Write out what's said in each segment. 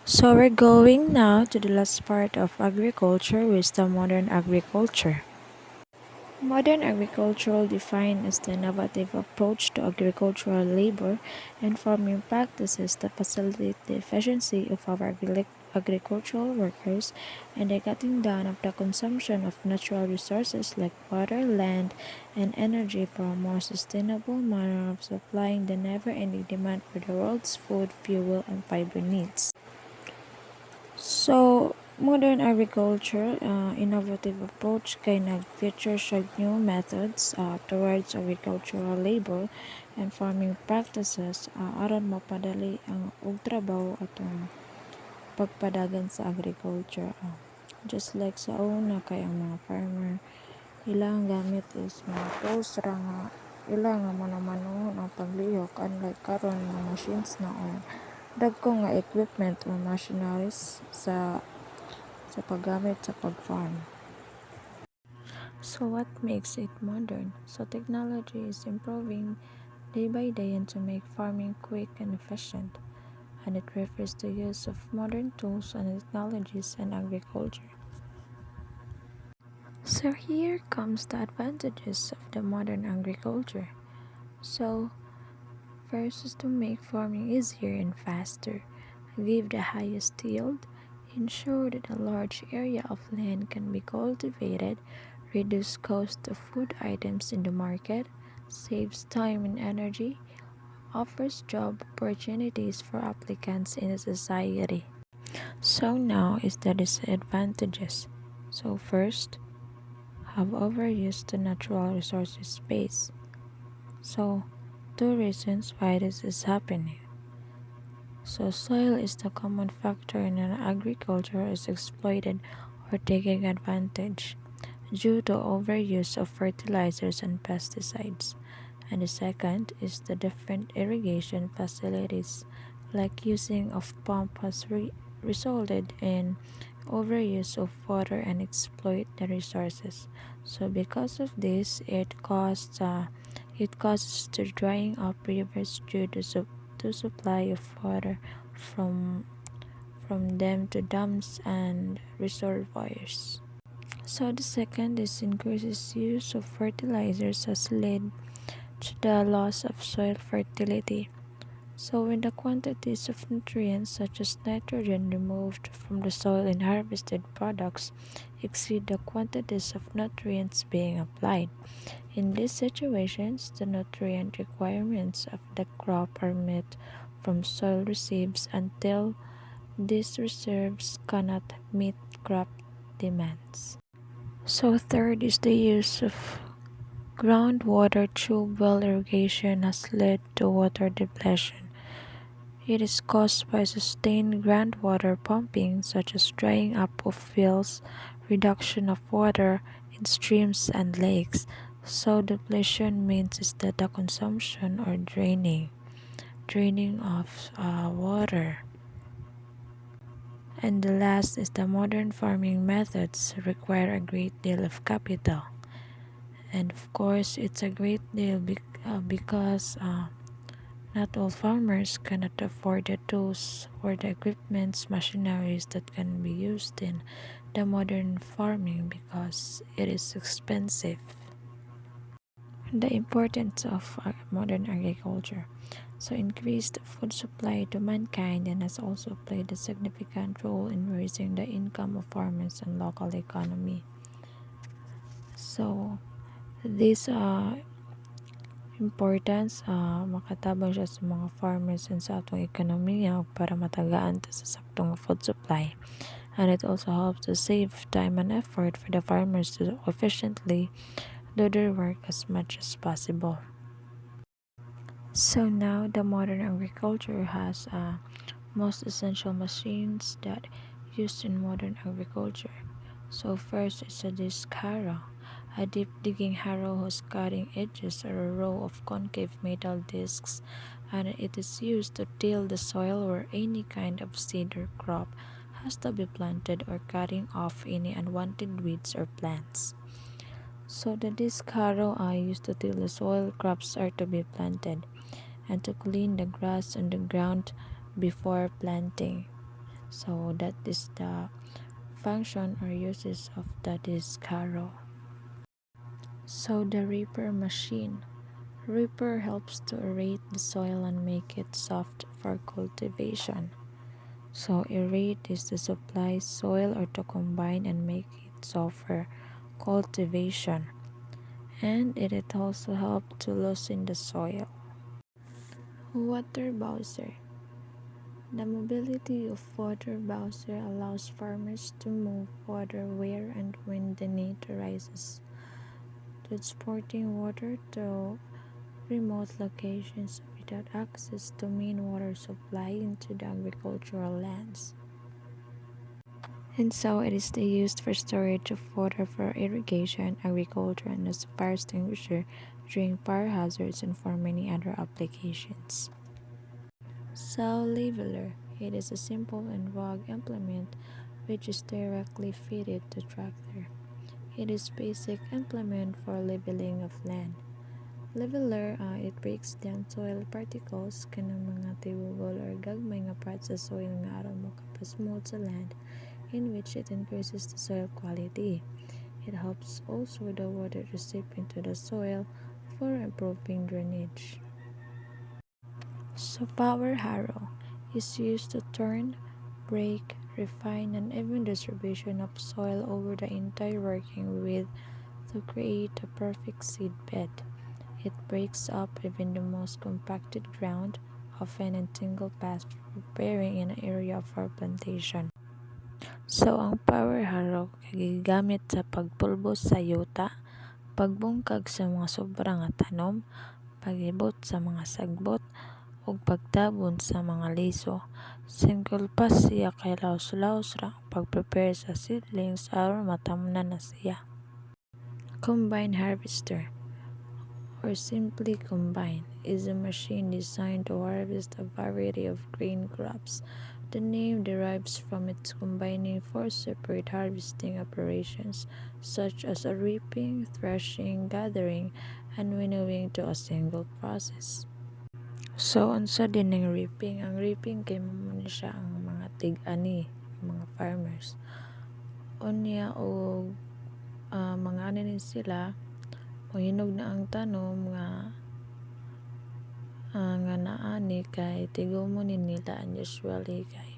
So we're going now to the last part of agriculture, which is the modern agriculture. Modern agriculture defined as the innovative approach to agricultural labor and farming practices that facilitate the efficiency of our agricultural workers and the cutting down of the consumption of natural resources like water, land, and energy for a more sustainable manner of supplying the never-ending demand for the world's food, fuel, and fiber needs. So, modern agriculture, innovative approach kay nag-feature siya new methods towards agricultural labor and farming practices aron mapadali ang og trabaho atong pagpadagan sa agriculture. Just like sa una kay ang mga farmer, ilang gamit is mga tools ra nga ilang nga mano-mano ang paglihok unlike karon mga machines na or dagko nga equipment or machineries sa paggamit sa pag-farm. So what makes it modern? So technology is improving day by day and to make farming quick and efficient, and it refers to use of modern tools and technologies in agriculture. So here comes the advantages of the modern agriculture. So first is to make farming easier and faster, give the highest yield, ensure that a large area of land can be cultivated, reduce cost of food items in the market, saves time and energy, offers job opportunities for applicants in the society. So now is the disadvantages. So first, have overused the natural resources space. So two reasons why this is happening. So soil is the common factor in an agriculture is exploited or taking advantage due to overuse of fertilizers and pesticides. And the second is the different irrigation facilities like using of pump has resulted in overuse of water and exploit the resources. So because of this, it causes the drying up rivers due to supply of water from from them to dams and reservoirs. So the second is increases use of fertilizers has led to the loss of soil fertility. So when the quantities of nutrients such as nitrogen removed from the soil in harvested products exceed the quantities of nutrients being applied. In these situations, the nutrient requirements of the crop are met from soil receives until these reserves cannot meet crop demands. So third is the use of groundwater tube well irrigation has led to water depletion. It is caused by sustained groundwater pumping such as drying up of fields, reduction of water in streams and lakes. So depletion means is that the consumption or draining of water. And the last is the modern farming methods require a great deal of capital. And of course, it's a great deal because not all farmers cannot afford the tools or the equipments, machineries that can be used in the modern farming because it is expensive. The importance of modern agriculture. So increased food supply to mankind and has also played a significant role in raising the income of farmers and local economy. So this importance makatabang siya sa mga farmers and sa atong ekonomiya para matagaan ta sa saktong food supply, and it also helps to save time and effort for the farmers to efficiently do their work as much as possible. So now the modern agriculture has most essential machines that used in modern agriculture. So first is a disc harrow. A deep digging harrow whose cutting edges are a row of concave metal discs, and it is used to till the soil where any kind of seed or crop has to be planted or cutting off any unwanted weeds or plants. So the disc harrow are used to till the soil crops are to be planted and to clean the grass on the ground before planting. So that is the function or uses of the disc harrow. So the reaper machine. Reaper helps to aerate the soil and make it soft for cultivation. So aerate is to supply soil or to combine and make it soft for cultivation. And it also helps to loosen the soil. Water bowser. The mobility of water bowser allows farmers to move water where and when the need arises, transporting water to remote locations without access to main water supply into the agricultural lands. And so it is used for storage of water for irrigation, agriculture, and as a fire extinguisher during fire hazards and for many other applications. Soil leveler. It is a simple and rugged implement which is directly fitted to tractor. It is basic implement for leveling of land. Leveler, it breaks down soil particles kanang mga tibugol or gagmay nga parts sa soil nga aron makapasmooth sa land, in which it increases the soil quality. It helps also the water to seep into the soil for improving drainage. So power harrow is used to turn, break, refine, and even distribution of soil over the entire working width to create a perfect seed bed. It breaks up even the most compacted ground, often in single pass for preparing an area for plantation. So ang power harrow gigamit sa pagpulbos sa yuta, pagbungkag sa mga sobra nga tanom, pag-ibot sa mga sagbot, ug pagtabon sa mga liso. Single pass siya kay laos-laos ra pag-prepare sa seedlings aron matamnan na siya. Combine harvester or simply combine is a machine designed to harvest a variety of grain crops. The name derives from its combining four separate harvesting operations such as a reaping, threshing, gathering, and winnowing to a single process. So, unsa din ng reaping? Ang reaping kay mo ni siya ang mga tig-ani, mga farmers. Unya o mga ano din sila, hinog na ang tanom nga naani kay tigumon nila and usually kay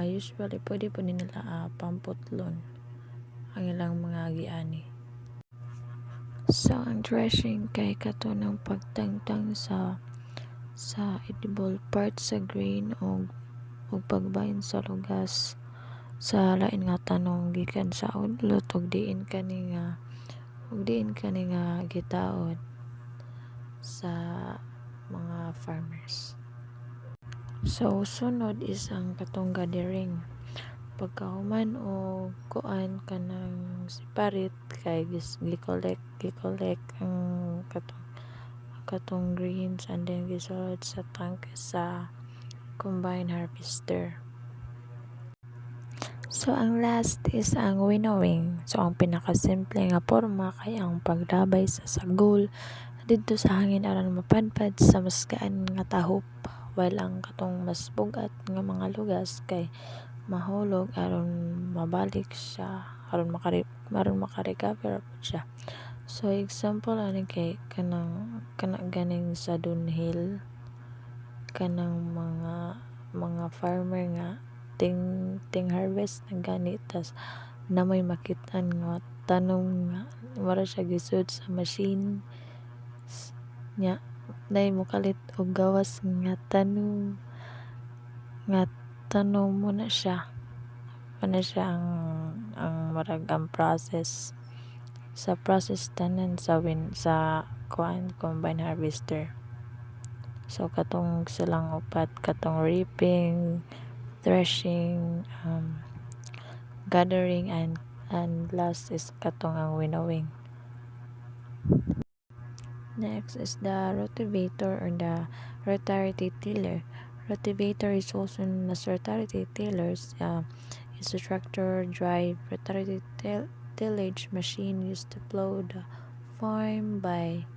usually pwede po nila pamputlon ang ilang mga giani. So, ang threshing kay katunang pagtangtang sa edible parts sa grain o pagbahin sa lugas sa lain nga tanong gikan sa udlot ug diin kani nga gitaod sa mga farmers. So sunod is ang katong gathering. Pagkahuman o kuan kanang separate kay gi-collect ang katong greens and then gisulod sa tank sa combine harvester. So ang last is ang winnowing. So ang pinakasimple nga porma kay ang pagdabay sa sagol didto sa hangin aron mapadpad sa mas gaan nga tahop, while ang katong mas bugat nga mga lugas kay mahulog aron mabalik siya aron makarecover po siya. So example ani kay kanang ganing sa downhill kanang mga farmer nga ting harvest na gani tas na may makitaan nga tanom nga wala siya gisud sa machine nya nay mokalit og gawas nga tanom mo na siya ang marag ang process tanan sa combine harvester. So katong silang upat katong reaping, threshing, gathering and last is katong ang winnowing. Next is the rotavator or the rotary tiller. Rotavator is also known as rotary tillers. It's a tractor drive rotary tillage machine used to plow the farm by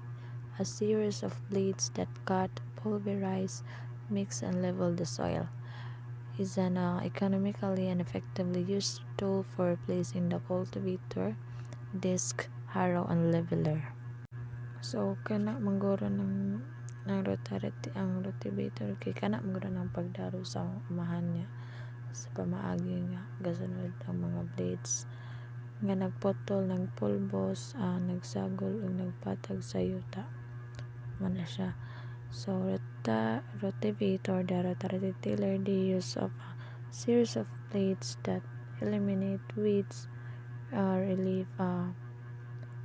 a series of blades that cut, pulverize, mix, and level the soil. is an economically and effectively used tool for replacing the cultivator, disc, harrow, and leveler. So kana mangguro ng rotary ang rotivator kay kana mangguro ng pagdaro sa amahan niya sa pamaagi nga gasunod ang mga blades nga nagputol, nagpulbos, nagsagol ug nagpatag sa yuta man na siya. So rotivator, the rotary tiller, the use of a series of blades that eliminate weeds, relieve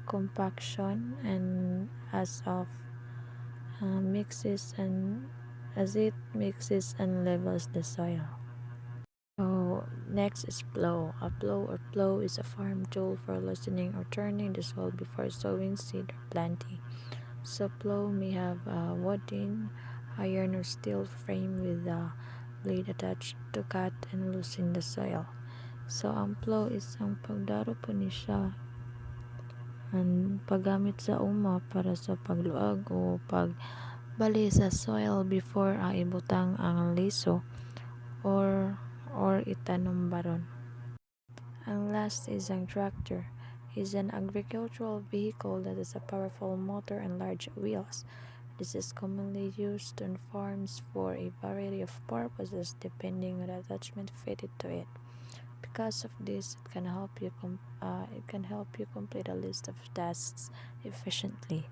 compaction, and mixes and as it mixes and levels the soil. So next is plow. A plow or plow is a farm tool for loosening or turning the soil before sowing seed or planting. So plow may have a wooden, iron, or steel frame with a blade attached to cut and loosen the soil. So ang plow is ang pagdaro po ni siya ang paggamit sa uma para sa pagluag o pagbali sa soil before ibutang ang liso or itanom baron. Ang last is ang tractor. Is an agricultural vehicle that has a powerful motor and large wheels. This is commonly used on farms for a variety of purposes depending on the attachment fitted to it. Because of this, it can help you complete a list of tasks efficiently.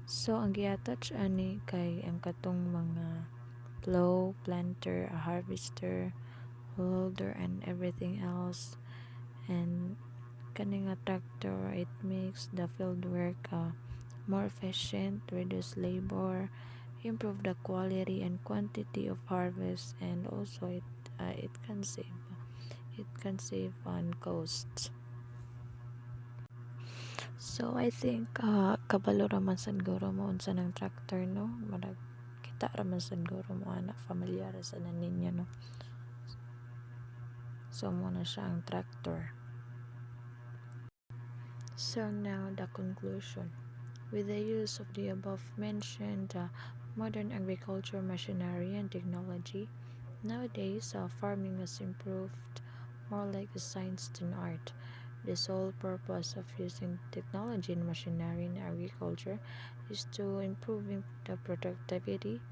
So ang gi-attach ani kay ang katong mga plow, planter, a harvester, loader, and everything else. And kaning nga tractor, it makes the field work more efficient, reduce labor, improve the quality and quantity of harvest, and also it can save on costs. So I think kabalo raman sad guro mo unsa ng tractor, no, marag kita raman sad guro mo ana familiar sa ninyo, no. So muna siya ang tractor. So now the conclusion. With the use of the above mentioned modern agriculture machinery and technology, nowadays farming has improved more like a science than art. The sole purpose of using technology and machinery in agriculture is to improving the productivity,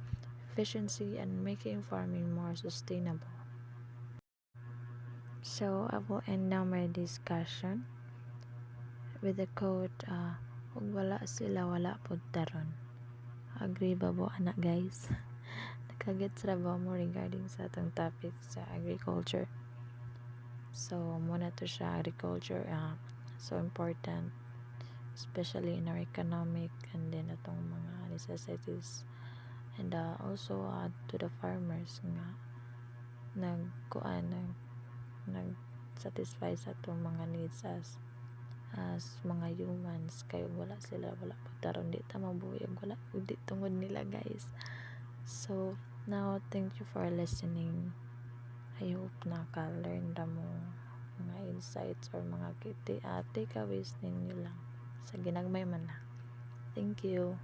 efficiency, and making farming more sustainable. So I will end now my discussion with the quote, "Kung wala sila, wala pod taron." Agree ba po, anak guys? Nakagets ra ba mo regarding sa atong topic sa agriculture? So muna to siya, agriculture so important, especially in our economic and then atong mga necessities, and also to the farmers nga nag satisfy sa atong mga needs as mga humans. Kay wala sila, wala pagtaron, di ta mabuhi wala di tungod nila, guys. So now, thank you for listening. I hope naka-learn ra mo mga insights or mga takeaways ninyo lang sa ginagmay man na. Thank you.